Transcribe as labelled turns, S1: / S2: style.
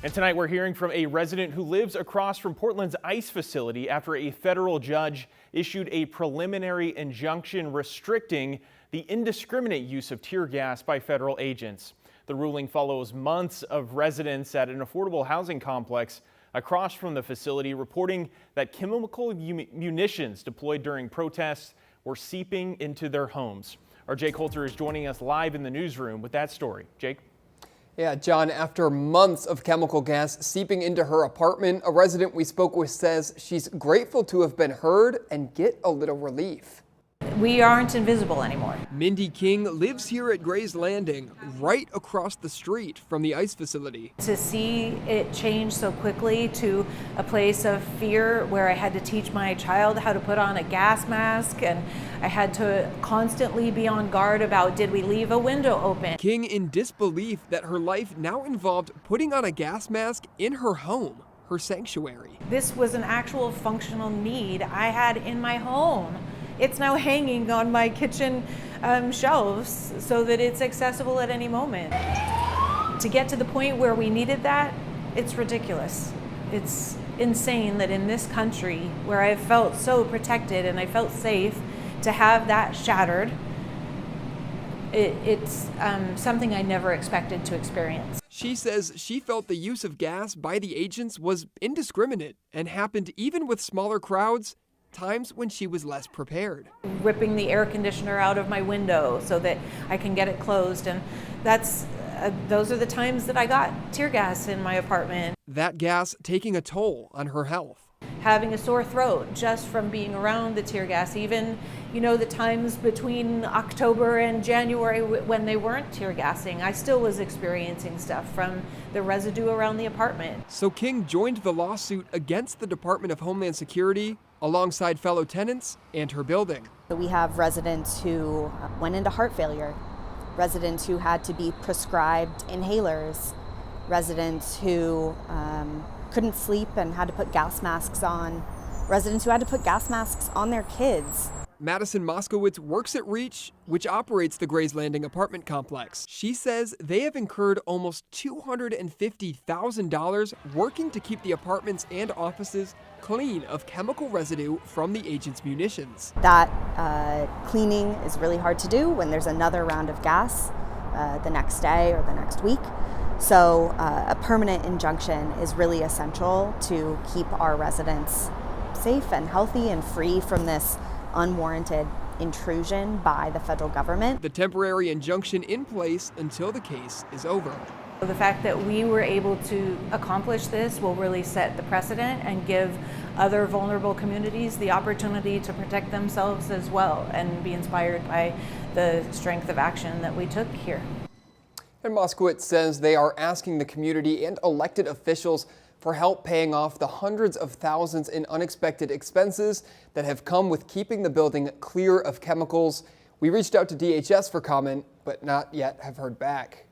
S1: And tonight we're hearing from a resident who lives across from Portland's ICE facility after a federal judge issued a preliminary injunction restricting the indiscriminate use of tear gas by federal agents. The ruling follows months of residents at an affordable housing complex across from the facility reporting that chemical munitions deployed during protests were seeping into their homes. Our Jake Holter is joining us live in the newsroom with that story. Jake?
S2: Yeah, John, after months of chemical gas seeping into her apartment, a resident we spoke with says she's grateful to have been heard and get a little relief.
S3: We aren't invisible anymore.
S2: Mindy King lives here at Gray's Landing, right across the street from the ICE facility.
S3: To see it change so quickly to a place of fear where I had to teach my child how to put on a gas mask and I had to constantly be on guard about, did we leave a window open?
S2: King in disbelief that her life now involved putting on a gas mask in her home, her sanctuary.
S3: This was an actual functional need I had in my home. It's now hanging on my kitchen shelves so that it's accessible at any moment. To get to the point where we needed that, it's ridiculous. It's insane that in this country where I felt so protected and I felt safe, to have that shattered, it's something I never expected to experience.
S2: She says she felt the use of gas by the agents was indiscriminate and happened even with smaller crowds, times when she was less prepared.
S3: Ripping the air conditioner out of my window so that I can get it closed, and those are the times that I got tear gas in my apartment.
S2: That gas taking a toll on her health.
S3: Having a sore throat just from being around the tear gas, even, the times between October and January when they weren't tear gassing, I still was experiencing stuff from the residue around the apartment.
S2: So King joined the lawsuit against the Department of Homeland Security alongside fellow tenants and her building.
S4: We have residents who went into heart failure, residents who had to be prescribed inhalers, residents who couldn't sleep and had to put gas masks on, residents who had to put gas masks on their kids.
S2: Madison Moskowitz works at Reach, which operates the Gray's Landing apartment complex. She says they have incurred almost $250,000 working to keep the apartments and offices clean of chemical residue from the agents' munitions.
S4: That cleaning is really hard to do when there's another round of gas the next day or the next week. So a permanent injunction is really essential to keep our residents safe and healthy and free from this unwarranted intrusion by the federal government.
S2: The temporary injunction in place until the case is over.
S3: The fact that we were able to accomplish this will really set the precedent and give other vulnerable communities the opportunity to protect themselves as well and be inspired by the strength of action that we took here.
S2: And Moskowitz says they are asking the community and elected officials for help paying off the hundreds of thousands in unexpected expenses that have come with keeping the building clear of chemicals. We reached out to DHS for comment, but not yet have heard back.